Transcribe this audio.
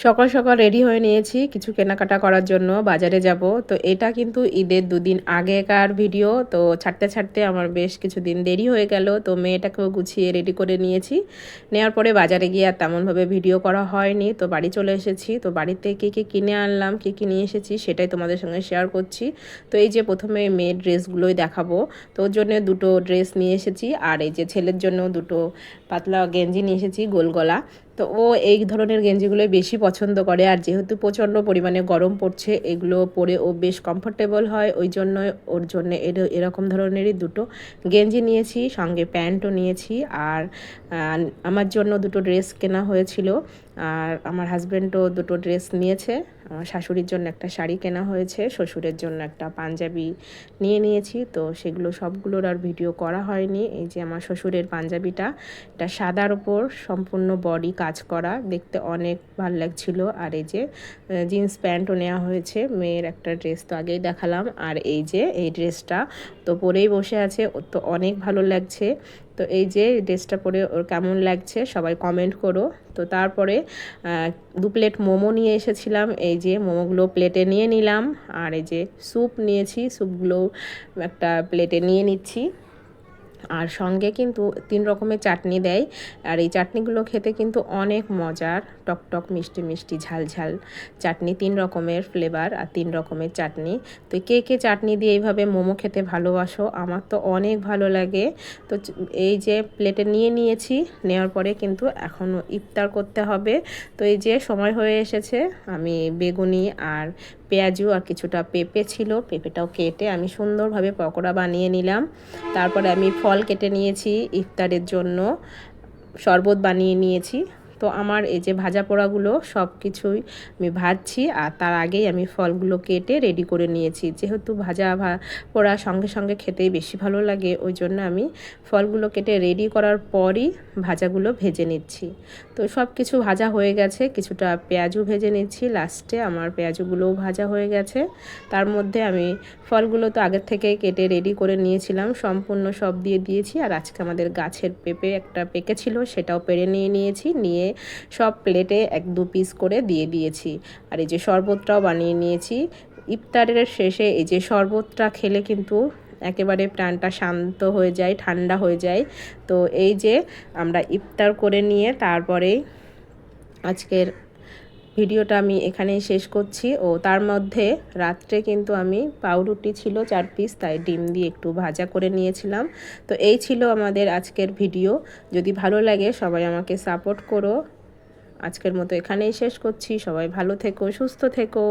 সকাল সকাল রেডি হয়ে নিয়েছি কিছু কেনাকাটা করার জন্য বাজারে যাব। তো এটা কিন্তু ঈদের ২ দিন আগেকার ভিডিও। তো ছাড়তে ছাড়তে আমার বেশ কিছুদিন দেরি হয়ে গেল। তো মেয়েটাকেও গুছিয়ে রেডি করে নিয়েছি। নেওয়ার পরে বাজারে গিয়ে আর তেমনভাবে ভিডিও করা হয়নি। তো বাড়ি চলে এসেছি। তো বাড়িতে কী কী কিনে আনলাম, কী কী নিয়ে এসেছি সেটাই তোমাদের সঙ্গে শেয়ার করছি। তো এই যে প্রথমে মেয়ের ড্রেসগুলোই দেখাবো। তো ওর জন্য দুটো ড্রেস নিয়ে এসেছি, আর এই যে ছেলের জন্য দুটো পাতলা গেঞ্জি নিয়ে এসেছি গোল গলা। তো ও এই ধরনের গেঞ্জিগুলোই বেশি পছন্দ করে, আর যেহেতু প্রচণ্ড পরিমাণে গরম পড়ছে এগুলো পরে ও বেশ কমফোর্টেবল হয়, ওই জন্য ওর জন্য এরকম ধরনেরই দুটো গেঞ্জি নিয়েছি, সঙ্গে প্যান্টও নিয়েছি। আর আমার জন্য দুটো ড্রেস কেনা হয়েছিল, আর আমার হাজব্যান্ডও দুটো ড্রেস নিয়েছে। আমার শাশুড়ির জন্য একটা শাড়ি কেনা হয়েছে, শ্বশুরের জন্য একটা পাঞ্জাবি নিয়েছি। তো সেগুলো সবগুলোর আর ভিডিও করা হয়নি। এই যে আমার শ্বশুরের পাঞ্জাবিটা, এটা সাদার ওপর সম্পূর্ণ বডি কাজ করা, দেখতে অনেক ভালো লাগছিল। আর এই যে জিন্স প্যান্টও নেওয়া হয়েছে। মেয়ের একটা ড্রেস তো আগেই দেখালাম, আর এই যে এই ড্রেসটা তো পরেই বসে আছে, ওর তো অনেক ভালো লাগছে। তো এই যে ড্রেসটা পরে ওর কেমন লাগছে সবাই কমেন্ট করো। তো তারপরে 2 প্লেট মোমো নিয়ে এসেছিলাম, এই যে মোমোগুলো প্লেটে নিয়ে নিলাম। আর এই যে স্যুপ নিয়েছি, স্যুপগুলো একটা প্লেটে নিয়ে নিচ্ছি। আর সঙ্গে কিন্তু 3 রকমের চাটনি দেয়, আর এই চাটনিগুলো খেতে কিন্তু অনেক মজার, টকটক মিষ্টি মিষ্টি ঝাল ঝাল চাটনি, 3 রকমের ফ্লেভার আর 3 রকমের চাটনি। তো কে কে চাটনি দিয়ে এইভাবে মোমো খেতে ভালোবাসো, আমার তো অনেক ভালো লাগে। তো এই যে প্লেটে নিয়েছি, নেওয়ার পরে কিন্তু এখনও ইফতার করতে হবে। তো এই যে সময় হয়ে এসেছে, আমি বেগুনি আর পেঁয়াজু আর কিছুটা পেঁপে ছিল, পেঁপেটাও কেটে আমি সুন্দরভাবে পকোড়া বানিয়ে নিলাম। তারপরে আমি ফল কেটে নিয়েছি, ইফতারের জন্য শরবত বানিয়ে নিয়েছি। তো আমার এই যে ভাজা পোড়াগুলো সব কিছুই আমি ভাজছি, আর তার আগেই আমি ফলগুলো কেটে রেডি করে নিয়েছি। যেহেতু ভাজা পোড়া সঙ্গে সঙ্গে খেতেই বেশি ভালো লাগে, ওই জন্য আমি ফলগুলো কেটে রেডি করার পরই ভাজাগুলো ভেজে নিচ্ছি। তো সব কিছু ভাজা হয়ে গেছে, কিছুটা পেঁয়াজু ভেজে নিচ্ছি লাস্টে, আমার পেঁয়াজুগুলোও ভাজা হয়ে গেছে। তার মধ্যে আমি ফলগুলো তো আগের থেকে কেটে রেডি করে নিয়েছিলাম, সম্পূর্ণ সব দিয়ে দিয়েছি। আর আজকে আমাদের গাছের পেঁপে একটা পেকেছিল, সেটাও পেড়ে নিয়েছি, নিয়ে সব প্লেটে 1-2 পিস করে দিয়ে দিয়েছি। আর এই যে শরবতটাও বানিয়ে নিয়েছি। ইফতারের শেষে এই যে শরবতটা খেলে কিন্তু একেবারে প্রাণটা শান্ত হয়ে যায়, ঠান্ডা হয়ে যায়। তো এই যে আমরা ইফতার করে নিয়ে তারপরেই আজকের ভিডিওটা আমি এখানেই শেষ করছি। ও তার মধ্যে রাত্রে কিন্তু আমি পাউরুটি ছিল 4 পিস, তাই ডিম দিয়ে একটু ভাজা করে নিয়েছিলাম। তো এই ছিল আমাদের আজকের ভিডিও। যদি ভালো লাগে সবাই আমাকে সাপোর্ট করো। আজকের মতো এখানেই শেষ করছি। সবাই ভালো থেকো, সুস্থ থেকো।